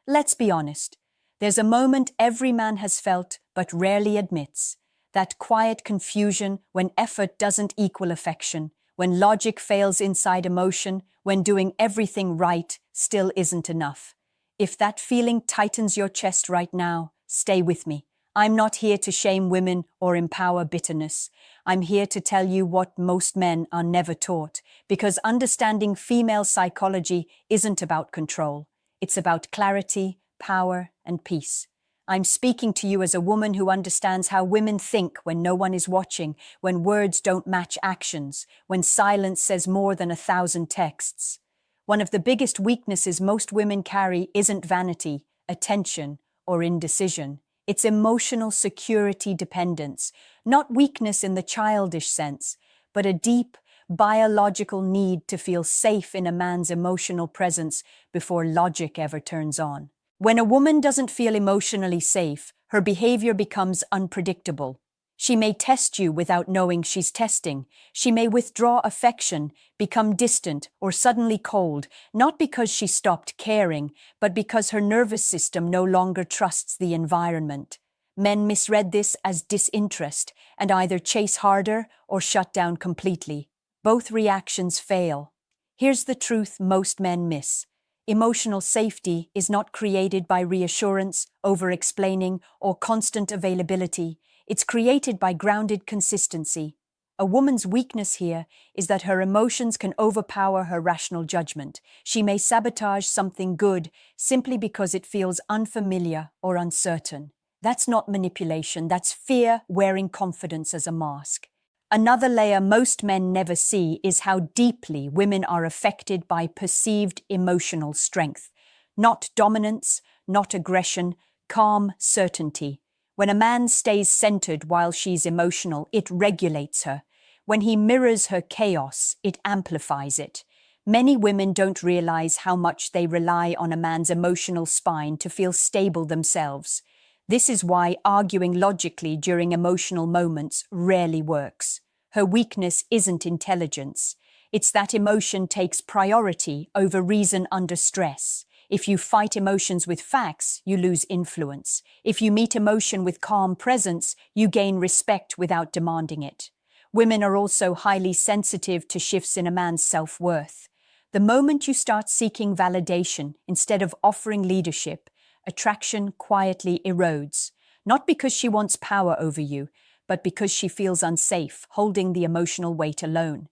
Let's be honest. There's a moment every man has felt but rarely admits. That quiet confusion when effort doesn't equal affection, when logic fails inside emotion, when doing everything right still isn't enough. If that feeling tightens your chest right now, stay with me. I'm not here to shame women or empower bitterness. I'm here to tell you what most men are never taught, because understanding female psychology isn't about control. It's about clarity, power, and peace. I'm speaking to you as a woman who understands how women think when no one is watching, when words don't match actions, when silence says more than 1,000 texts. One of the biggest weaknesses most women carry isn't vanity, attention, or indecision. It's emotional security dependence, not weakness in the childish sense, but a deep, biological need to feel safe in a man's emotional presence before logic ever turns on. When a woman doesn't feel emotionally safe, her behavior becomes unpredictable. She may test you without knowing she's testing. She may withdraw affection, become distant, or suddenly cold, not because she stopped caring, but because her nervous system no longer trusts the environment. Men misread this as disinterest and either chase harder or shut down completely. Both reactions fail. Here's the truth most men miss. Emotional safety is not created by reassurance, over-explaining, or constant availability. It's created by grounded consistency. A woman's weakness here is that her emotions can overpower her rational judgment. She may sabotage something good simply because it feels unfamiliar or uncertain. That's not manipulation, that's fear wearing confidence as a mask. Another layer most men never see is how deeply women are affected by perceived emotional strength. Not dominance, not aggression, calm certainty. When a man stays centered while she's emotional, it regulates her. When he mirrors her chaos, it amplifies it. Many women don't realize how much they rely on a man's emotional spine to feel stable themselves. This is why arguing logically during emotional moments rarely works. Her weakness isn't intelligence. It's that emotion takes priority over reason under stress. If you fight emotions with facts, you lose influence. If you meet emotion with calm presence, you gain respect without demanding it. Women are also highly sensitive to shifts in a man's self-worth. The moment you start seeking validation instead of offering leadership, attraction quietly erodes. Not because she wants power over you, but because she feels unsafe, holding the emotional weight alone.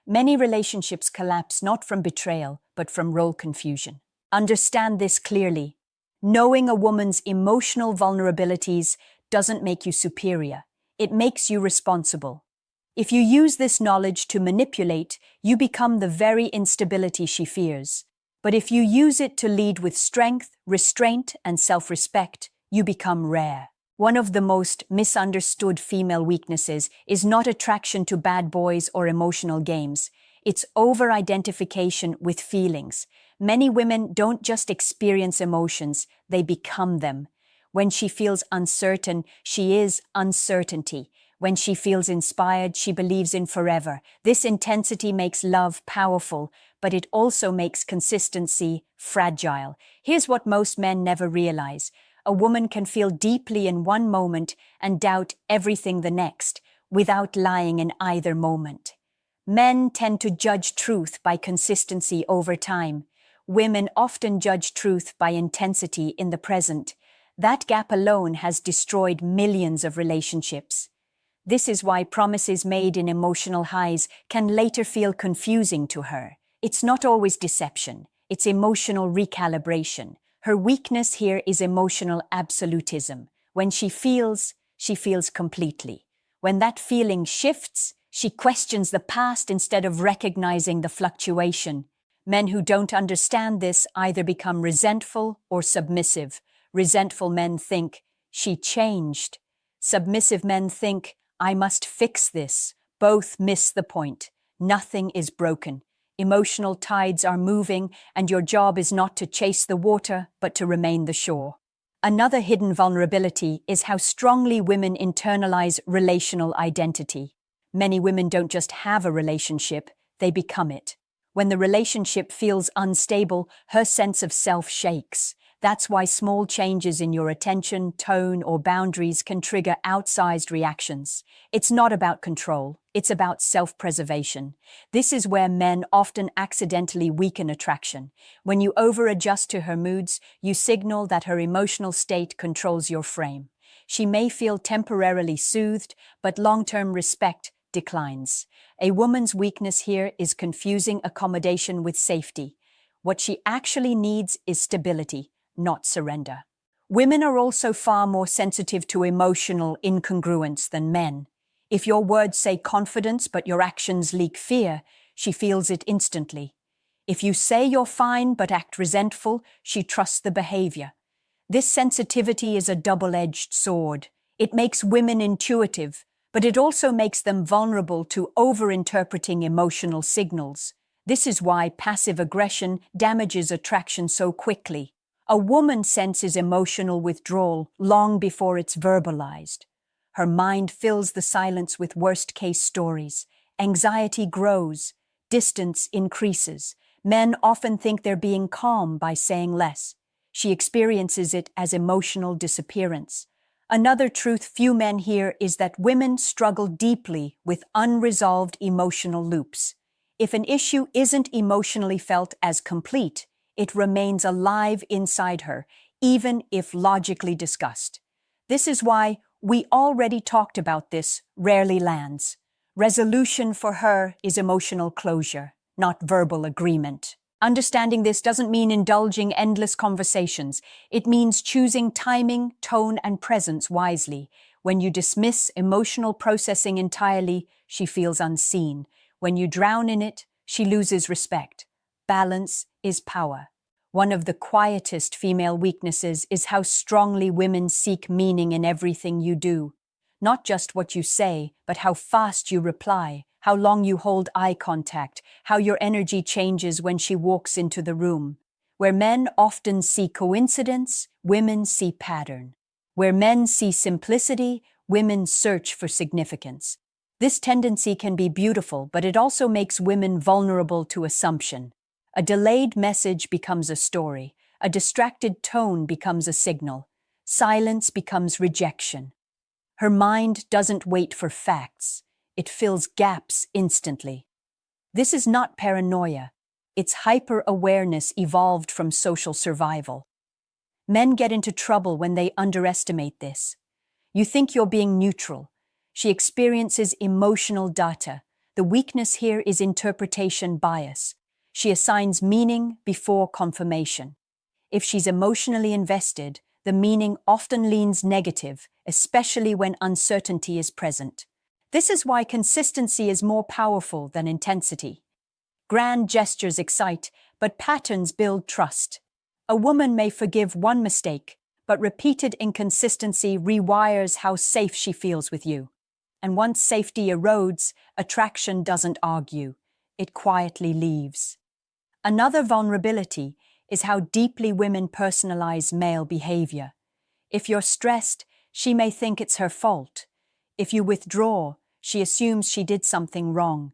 Many relationships collapse not from betrayal, but from role confusion. Understand this clearly. Knowing a woman's emotional vulnerabilities doesn't make you superior. It makes you responsible. If you use this knowledge to manipulate, you become the very instability she fears. But if you use it to lead with strength, restraint, and self-respect, you become rare. One of the most misunderstood female weaknesses is not attraction to bad boys or emotional games. It's over-identification with feelings. Many women don't just experience emotions, they become them. When she feels uncertain, she is uncertainty. When she feels inspired, she believes in forever. This intensity makes love powerful, but it also makes consistency fragile. Here's what most men never realize. A woman can feel deeply in one moment and doubt everything the next, without lying in either moment. Men tend to judge truth by consistency over time. Women often judge truth by intensity in the present. That gap alone has destroyed millions of relationships. This is why promises made in emotional highs can later feel confusing to her. It's not always deception, it's emotional recalibration. Her weakness here is emotional absolutism. When she feels completely. When that feeling shifts, she questions the past instead of recognizing the fluctuation. Men who don't understand this either become resentful or submissive. Resentful men think, she changed. Submissive men think, I must fix this. Both miss the point. Nothing is broken. Emotional tides are moving, and your job is not to chase the water, but to remain the shore. Another hidden vulnerability is how strongly women internalize relational identity. Many women don't just have a relationship, they become it. When the relationship feels unstable, her sense of self shakes. That's why small changes in your attention, tone, or boundaries can trigger outsized reactions. It's not about control, it's about self-preservation. This is where men often accidentally weaken attraction. When you over-adjust to her moods, you signal that her emotional state controls your frame. She may feel temporarily soothed, but long-term respect declines. A woman's weakness here is confusing accommodation with safety. What she actually needs is stability, not surrender. Women are also far more sensitive to emotional incongruence than men. If your words say confidence but your actions leak fear, she feels it instantly. If you say you're fine but act resentful, she trusts the behavior. This sensitivity is a double-edged sword. It makes women intuitive, but it also makes them vulnerable to over-interpreting emotional signals. This is why passive aggression damages attraction so quickly. A woman senses emotional withdrawal long before it's verbalized. Her mind fills the silence with worst-case stories. Anxiety grows. Distance increases. Men often think they're being calm by saying less. She experiences it as emotional disappearance. Another truth few men hear is that women struggle deeply with unresolved emotional loops. If an issue isn't emotionally felt as complete, it remains alive inside her, even if logically discussed. This is why "we already talked about this" rarely lands. Resolution for her is emotional closure, not verbal agreement. Understanding this doesn't mean indulging endless conversations. It means choosing timing, tone, and presence wisely. When you dismiss emotional processing entirely, she feels unseen. When you drown in it, she loses respect. Balance is power. One of the quietest female weaknesses is how strongly women seek meaning in everything you do. Not just what you say, but how fast you reply, how long you hold eye contact, how your energy changes when she walks into the room. Where men often see coincidence, women see pattern. Where men see simplicity, women search for significance. This tendency can be beautiful, but it also makes women vulnerable to assumption. A delayed message becomes a story. A distracted tone becomes a signal. Silence becomes rejection. Her mind doesn't wait for facts. It fills gaps instantly. This is not paranoia. It's hyper-awareness evolved from social survival. Men get into trouble when they underestimate this. You think you're being neutral. She experiences emotional data. The weakness here is interpretation bias. She assigns meaning before confirmation. If she's emotionally invested, the meaning often leans negative, especially when uncertainty is present. This is why consistency is more powerful than intensity. Grand gestures excite, but patterns build trust. A woman may forgive one mistake, but repeated inconsistency rewires how safe she feels with you. And once safety erodes, attraction doesn't argue. It quietly leaves. Another vulnerability is how deeply women personalize male behavior. If you're stressed, she may think it's her fault. If you withdraw, she assumes she did something wrong.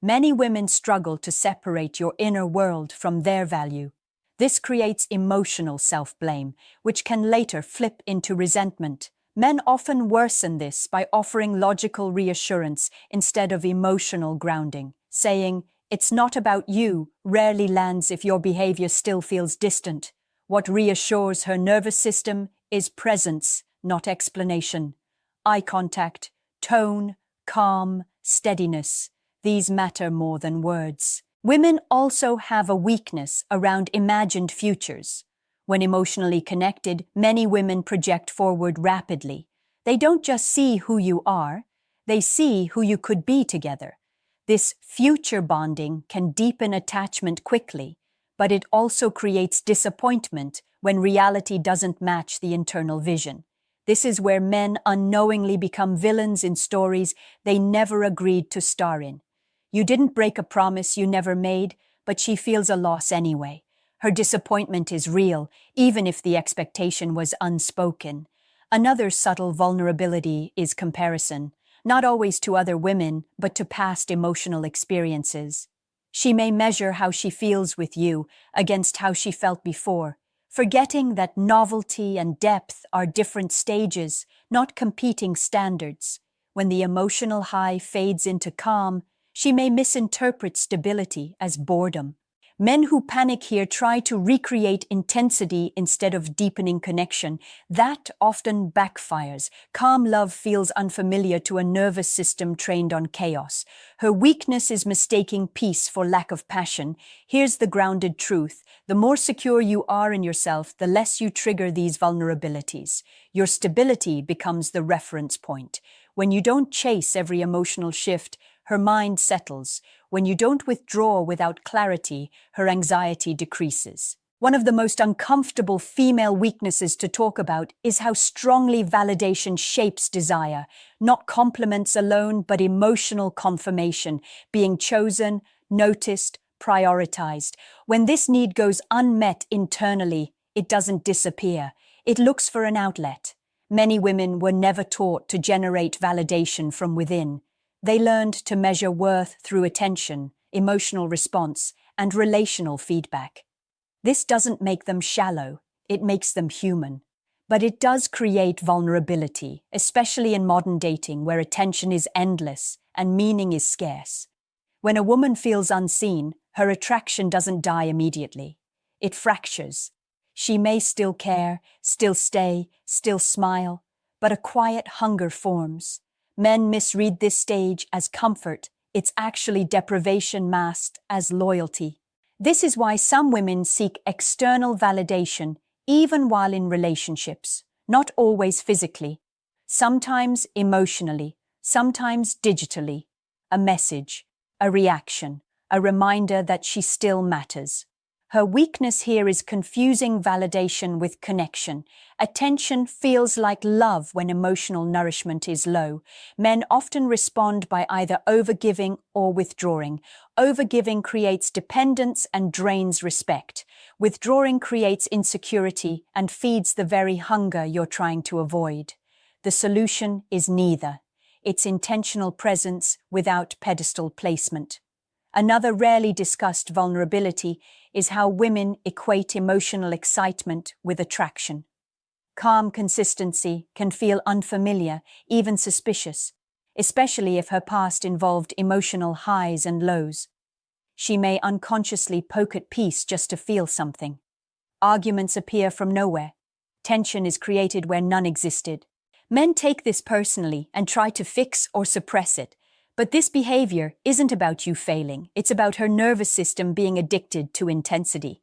Many women struggle to separate your inner world from their value. This creates emotional self-blame, which can later flip into resentment. Men often worsen this by offering logical reassurance instead of emotional grounding. Saying, "It's not about you," rarely lands if your behavior still feels distant. What reassures her nervous system is presence, not explanation. Eye contact, tone, calm, steadiness. These matter more than words. Women also have a weakness around imagined futures. When emotionally connected, many women project forward rapidly. They don't just see who you are, they see who you could be together. This future bonding can deepen attachment quickly, but it also creates disappointment when reality doesn't match the internal vision. This is where men unknowingly become villains in stories they never agreed to star in. You didn't break a promise you never made, but she feels a loss anyway. Her disappointment is real, even if the expectation was unspoken. Another subtle vulnerability is comparison, not always to other women, but to past emotional experiences. She may measure how she feels with you against how she felt before. forgetting that novelty and depth are different stages, not competing standards. When the emotional high fades into calm, she may misinterpret stability as boredom. Men who panic here try to recreate intensity instead of deepening connection. That often backfires. Calm love feels unfamiliar to a nervous system trained on chaos. Her weakness is mistaking peace for lack of passion. Here's the grounded truth. The more secure you are in yourself, the less you trigger these vulnerabilities. Your stability becomes the reference point. When you don't chase every emotional shift, her mind settles. When you don't withdraw without clarity, her anxiety decreases. One of the most uncomfortable female weaknesses to talk about is how strongly validation shapes desire. Not compliments alone, but emotional confirmation, being chosen, noticed, prioritized. When this need goes unmet internally, it doesn't disappear. It looks for an outlet. Many women were never taught to generate validation from within. They learned to measure worth through attention, emotional response, and relational feedback. This doesn't make them shallow, it makes them human. But it does create vulnerability, especially in modern dating where attention is endless and meaning is scarce. When a woman feels unseen, her attraction doesn't die immediately. It fractures. She may still care, still stay, still smile, but a quiet hunger forms. Men misread this stage as comfort. It's actually deprivation masked as loyalty. This is why some women seek external validation even while in relationships, not always physically, sometimes emotionally, sometimes digitally. A message, a reaction, a reminder that she still matters. Her weakness here is confusing validation with connection. Attention feels like love when emotional nourishment is low. Men often respond by either overgiving or withdrawing. Overgiving creates dependence and drains respect. Withdrawing creates insecurity and feeds the very hunger you're trying to avoid. The solution is neither. It's intentional presence without pedestal placement. Another rarely discussed vulnerability is how women equate emotional excitement with attraction. Calm consistency can feel unfamiliar, even suspicious, especially if her past involved emotional highs and lows. She may unconsciously poke at peace just to feel something. Arguments appear from nowhere. Tension is created where none existed. Men take this personally and try to fix or suppress it. But this behavior isn't about you failing. It's about her nervous system being addicted to intensity.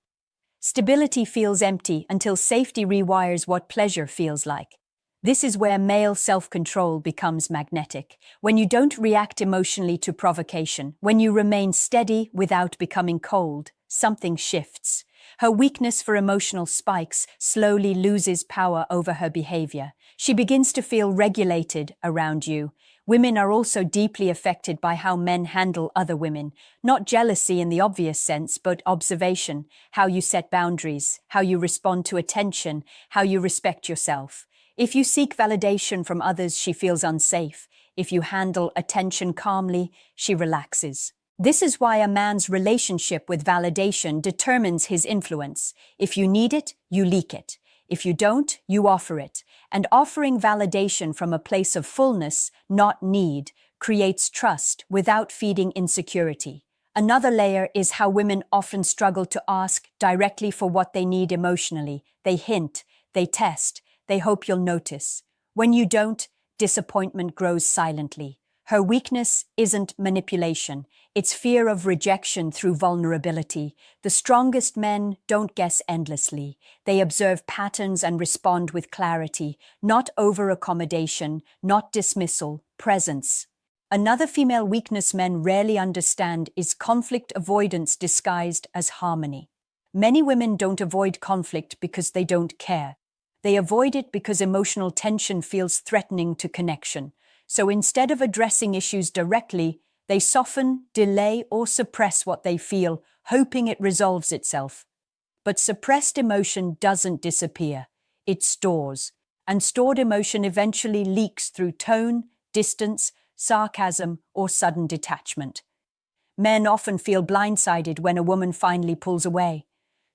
Stability feels empty until safety rewires what pleasure feels like. This is where male self-control becomes magnetic. When you don't react emotionally to provocation, when you remain steady without becoming cold, something shifts. Her weakness for emotional spikes slowly loses power over her behavior. She begins to feel regulated around you. Women are also deeply affected by how men handle other women, not jealousy in the obvious sense, but observation, how you set boundaries, how you respond to attention, how you respect yourself. If you seek validation from others, she feels unsafe. If you handle attention calmly, she relaxes. This is why a man's relationship with validation determines his influence. If you need it, you leak it. If you don't, you offer it. And offering validation from a place of fullness, not need, creates trust without feeding insecurity. Another layer is how women often struggle to ask directly for what they need emotionally. They hint, they test, they hope you'll notice. When you don't, disappointment grows silently. Her weakness isn't manipulation, it's fear of rejection through vulnerability. The strongest men don't guess endlessly. They observe patterns and respond with clarity, not over-accommodation, not dismissal, presence. Another female weakness men rarely understand is conflict avoidance disguised as harmony. Many women don't avoid conflict because they don't care. They avoid it because emotional tension feels threatening to connection. So instead of addressing issues directly, they soften, delay, or suppress what they feel, hoping it resolves itself. But suppressed emotion doesn't disappear. It stores. And stored emotion eventually leaks through tone, distance, sarcasm, or sudden detachment. Men often feel blindsided when a woman finally pulls away.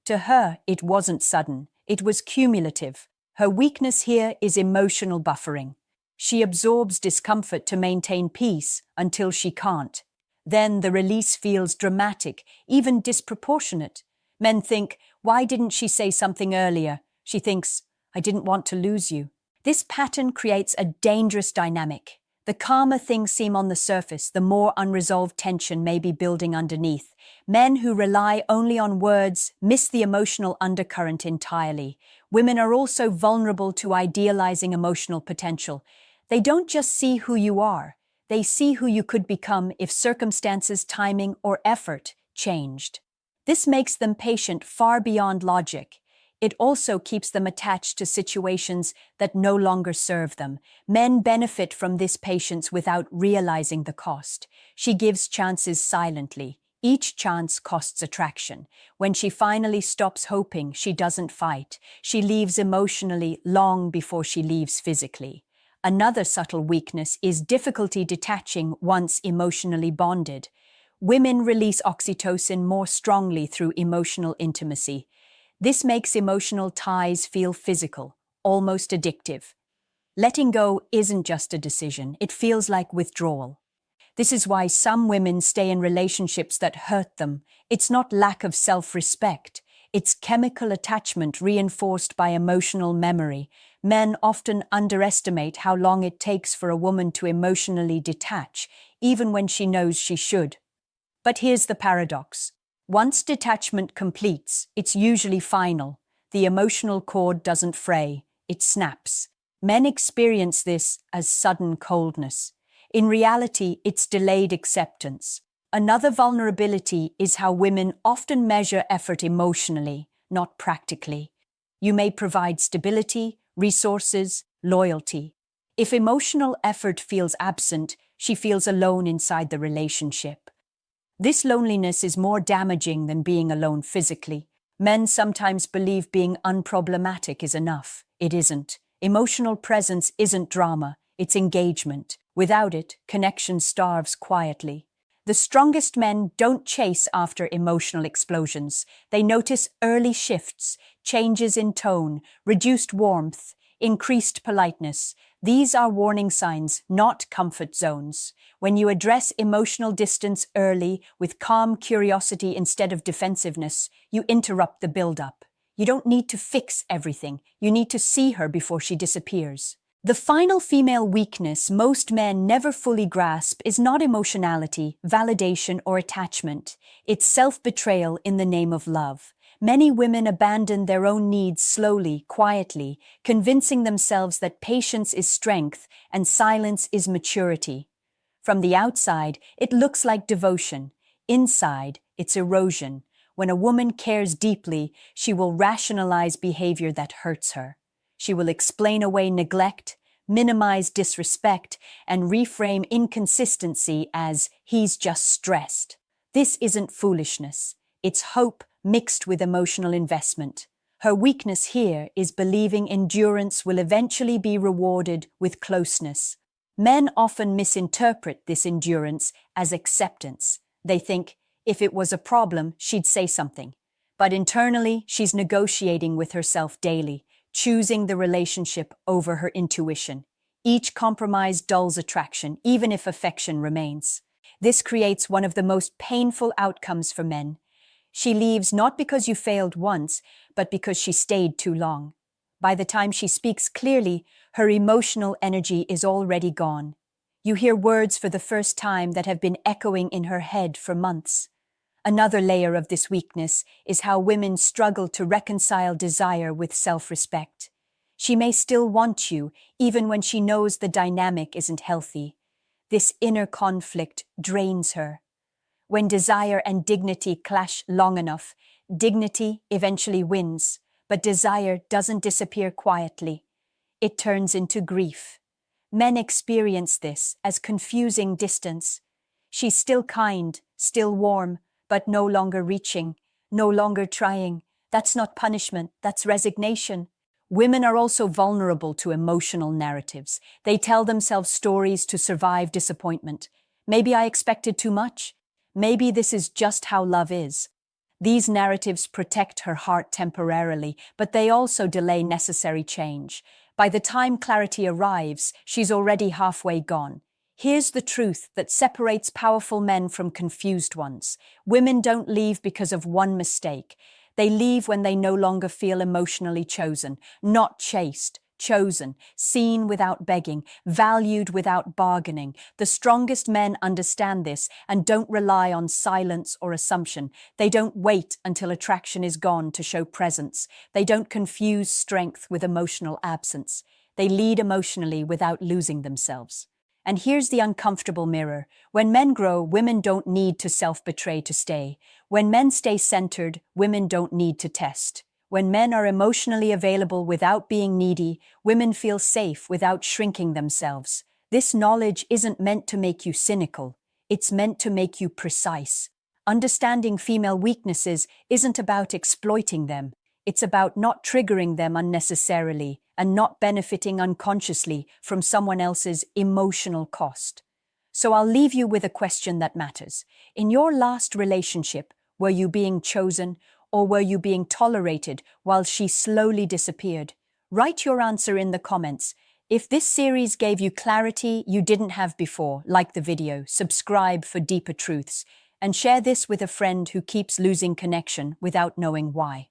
To her, it wasn't sudden. It was cumulative. Her weakness here is emotional buffering. She absorbs discomfort to maintain peace until she can't. Then the release feels dramatic, even disproportionate. Men think, why didn't she say something earlier? She thinks, I didn't want to lose you. This pattern creates a dangerous dynamic. The calmer things seem on the surface, the more unresolved tension may be building underneath. Men who rely only on words miss the emotional undercurrent entirely. Women are also vulnerable to idealizing emotional potential. They don't just see who you are, they see who you could become if circumstances, timing, or effort changed. This makes them patient far beyond logic. It also keeps them attached to situations that no longer serve them. Men benefit from this patience without realizing the cost. She gives chances silently. Each chance costs attraction. When she finally stops hoping, she doesn't fight. She leaves emotionally long before she leaves physically. Another subtle weakness is difficulty detaching once emotionally bonded. Women release oxytocin more strongly through emotional intimacy. This makes emotional ties feel physical, almost addictive. Letting go isn't just a decision, it feels like withdrawal. This is why some women stay in relationships that hurt them. It's not lack of self-respect, it's chemical attachment reinforced by emotional memory. Men often underestimate how long it takes for a woman to emotionally detach, even when she knows she should. But here's the paradox. Once detachment completes, it's usually final. The emotional cord doesn't fray, it snaps. Men experience this as sudden coldness. In reality, it's delayed acceptance. Another vulnerability is how women often measure effort emotionally, not practically. You may provide stability, resources, loyalty. If emotional effort feels absent, she feels alone inside the relationship. This loneliness is more damaging than being alone physically. Men sometimes believe being unproblematic is enough. It isn't. Emotional presence isn't drama, it's engagement. Without it, connection starves quietly. The strongest men don't chase after emotional explosions. They notice early shifts, changes in tone, reduced warmth, increased politeness. These are warning signs, not comfort zones. When you address emotional distance early with calm curiosity instead of defensiveness, you interrupt the buildup. You don't need to fix everything. You need to see her before she disappears. The final female weakness most men never fully grasp is not emotionality, validation, or attachment. It's self-betrayal in the name of love. Many women abandon their own needs slowly, quietly, convincing themselves that patience is strength and silence is maturity. From the outside, it looks like devotion. Inside, it's erosion. When a woman cares deeply, she will rationalize behavior that hurts her. She will explain away neglect, minimize disrespect, and reframe inconsistency as he's just stressed. This isn't foolishness. It's hope mixed with emotional investment. Her weakness here is believing endurance will eventually be rewarded with closeness. Men often misinterpret this endurance as acceptance. They think, if it was a problem, she'd say something. But internally, she's negotiating with herself daily, choosing the relationship over her intuition. Each compromise dulls attraction, even if affection remains. This creates one of the most painful outcomes for men. She leaves not because you failed once, but because she stayed too long. By the time she speaks clearly, her emotional energy is already gone. You hear words for the first time that have been echoing in her head for months. Another layer of this weakness is how women struggle to reconcile desire with self-respect. She may still want you, even when she knows the dynamic isn't healthy. This inner conflict drains her. When desire and dignity clash long enough, dignity eventually wins, but desire doesn't disappear quietly. It turns into grief. Men experience this as confusing distance. She's still kind, still warm, but no longer reaching, no longer trying. That's not punishment, that's resignation. Women are also vulnerable to emotional narratives. They tell themselves stories to survive disappointment. Maybe I expected too much. Maybe this is just how love is. These narratives protect her heart temporarily, but they also delay necessary change. By the time clarity arrives, she's already halfway gone. Here's the truth that separates powerful men from confused ones. Women don't leave because of one mistake. They leave when they no longer feel emotionally chosen, not chased, chosen, seen without begging, valued without bargaining. The strongest men understand this and don't rely on silence or assumption. They don't wait until attraction is gone to show presence. They don't confuse strength with emotional absence. They lead emotionally without losing themselves. And here's the uncomfortable mirror. When men grow, women don't need to self-betray to stay. When men stay centered, women don't need to test. When men are emotionally available without being needy, women feel safe without shrinking themselves. This knowledge isn't meant to make you cynical. It's meant to make you precise. Understanding female weaknesses isn't about exploiting them. It's about not triggering them unnecessarily and not benefiting unconsciously from someone else's emotional cost. So I'll leave you with a question that matters. In your last relationship, were you being chosen, or were you being tolerated while she slowly disappeared? Write your answer in the comments. If this series gave you clarity you didn't have before, like the video, subscribe for deeper truths, and share this with a friend who keeps losing connection without knowing why.